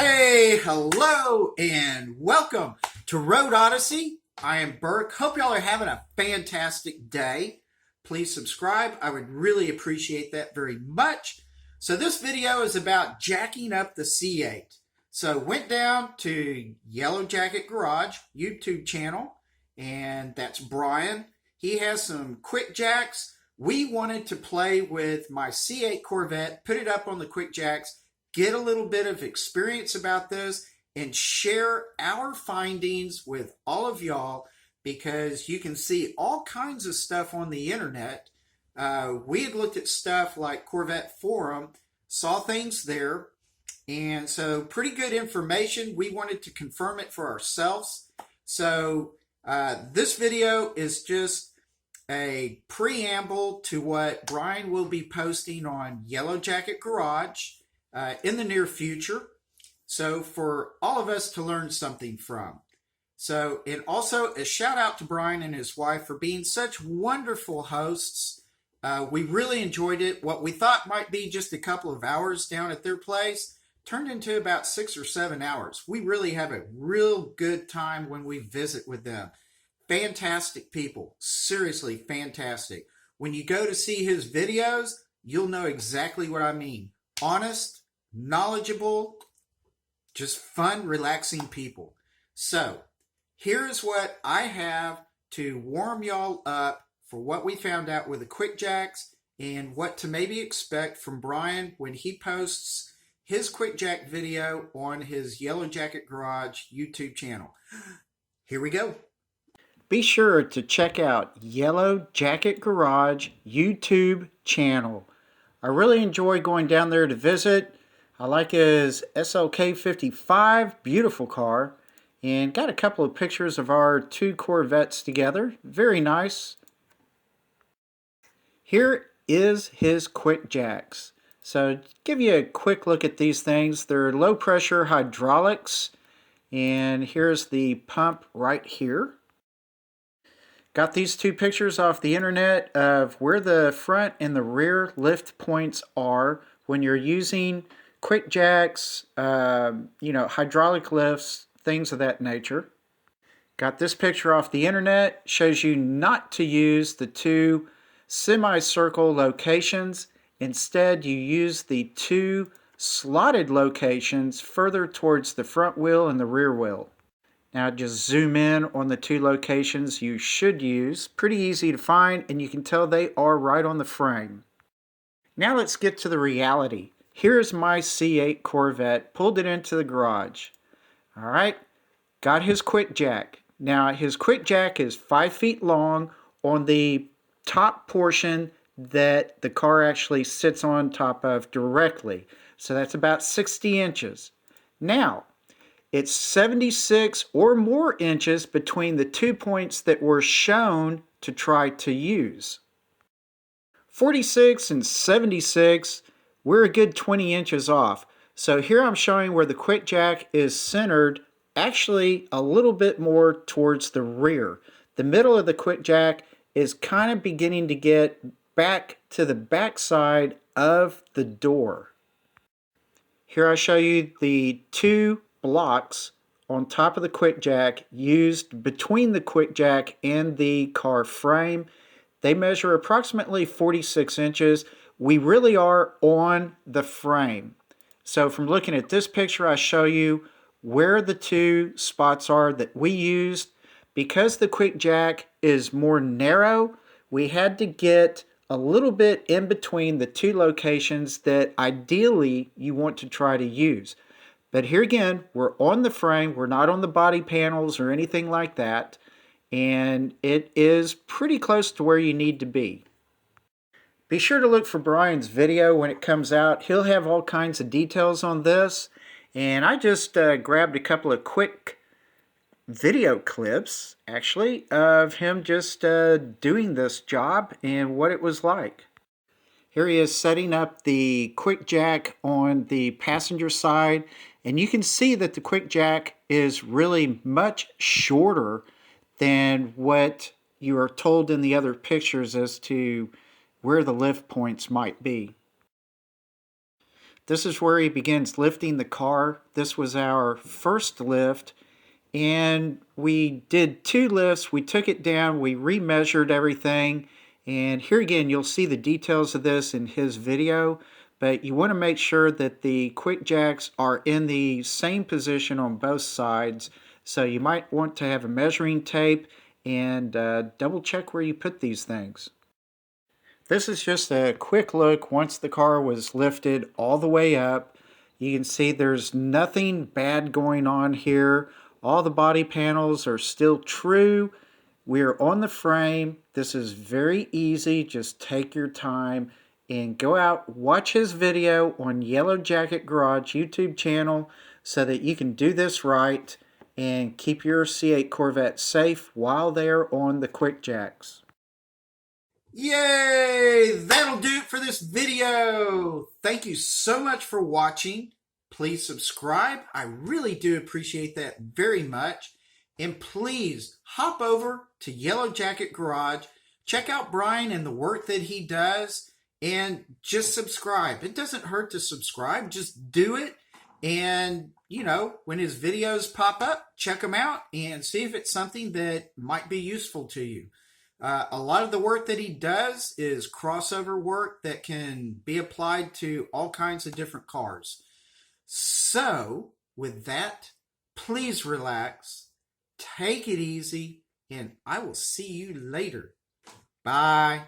Hey, hello, and welcome to Road Odyssey. I am Burke. Hope y'all are having a fantastic day. Please subscribe. I would really appreciate that very much. So this video is about jacking up the C8. So went down to Yellow Jacket Garage YouTube channel, and that's Brian. He has some QuickJacks. We wanted to play with my C8 Corvette, put it up on the QuickJacks, get a little bit of experience about this, and share our findings with all of y'all, because you can see all kinds of stuff on the internet. We had looked at stuff like Corvette Forum, saw things there, and so pretty good information. We wanted to confirm it for ourselves. So this video is just a preamble to what Brian will be posting on Yellow Jacket Garage in the near future, so for all of us to learn something from. So, and also a shout out to Brian and his wife for being such wonderful hosts. We really enjoyed it. What we thought might be just a couple of hours down at their place turned into about 6 or 7 hours. We really have a real good time when we visit with them. Fantastic people, seriously fantastic. When you go to see his videos, you'll know exactly what I mean. Honest, knowledgeable, just fun, relaxing people. So here's what I have to warm y'all up for what we found out with the QuickJacks and what to maybe expect from Brian when he posts his QuickJack video on his Yellow Jacket Garage YouTube channel. Here we go. Be sure to check out Yellow Jacket Garage YouTube channel. I really enjoy going down there to visit. I like his SLK 55, beautiful car, and got a couple of pictures of our two Corvettes together. Very nice. Here is his QuickJacks. So give you a quick look at these things. They're low pressure hydraulics, and here's the pump right here. Got these two pictures off the internet of where the front and the rear lift points are when you're using QuickJacks, hydraulic lifts, things of that nature. Got this picture off the internet, shows you not to use the two semicircle locations. Instead, you use the two slotted locations further towards the front wheel and the rear wheel. Now just zoom in on the two locations you should use. Pretty easy to find, and you can tell they are right on the frame. Now let's get to the reality. Here's my C8 Corvette, pulled it into the garage. Alright, got his QuickJack. Now his QuickJack is 5 feet long on the top portion that the car actually sits on top of directly. So that's about 60 inches. Now, it's 76 or more inches between the 2 points that were shown to try to use. 46 and 76, we're a good 20 inches off. So here I'm showing where the QuickJack is centered, actually a little bit more towards the rear. The middle of the QuickJack is kind of beginning to get back to the back side of the door. Here I show you the two blocks on top of the QuickJack used between the QuickJack and the car frame. They measure approximately 46 inches. We really are on the frame. So from looking at this picture, I show you where the two spots are that we used. Because the QuickJack is more narrow, we had to get a little bit in between the two locations that ideally you want to try to use. But here again, we're on the frame, we're not on the body panels or anything like that, and it is pretty close to where you need to be. Be sure to look for Brian's video when it comes out. He'll have all kinds of details on this, and I just grabbed a couple of quick video clips, actually, of him just doing this job and what it was like. Here he is setting up the QuickJack on the passenger side, and you can see that the QuickJack is really much shorter than what you are told in the other pictures as to where the lift points might be. This is where he begins lifting the car. This was our first lift, and we did 2 lifts. We took it down, we remeasured everything, and here again you'll see the details of this in his video, but you want to make sure that the QuickJacks are in the same position on both sides. So you might want to have a measuring tape and double check where you put these things. This is just a quick look once the car was lifted all the way up. You can see there's nothing bad going on here. All the body panels are still true. We're on the frame. This is very easy. Just take your time and go out, watch his video on Yellow Jacket Garage YouTube channel so that you can do this right and keep your C8 Corvette safe while they're on the QuickJacks. Yay! That'll do it for this video. Thank you so much for watching. Please subscribe. I really do appreciate that very much. And please hop over to Yellow Jacket Garage. Check out Brian and the work that he does. And just subscribe. It doesn't hurt to subscribe. Just do it. And, you know, when his videos pop up, check them out and see if it's something that might be useful to you. A lot of the work that he does is crossover work that can be applied to all kinds of different cars. So, with that, please relax, take it easy, and I will see you later. Bye.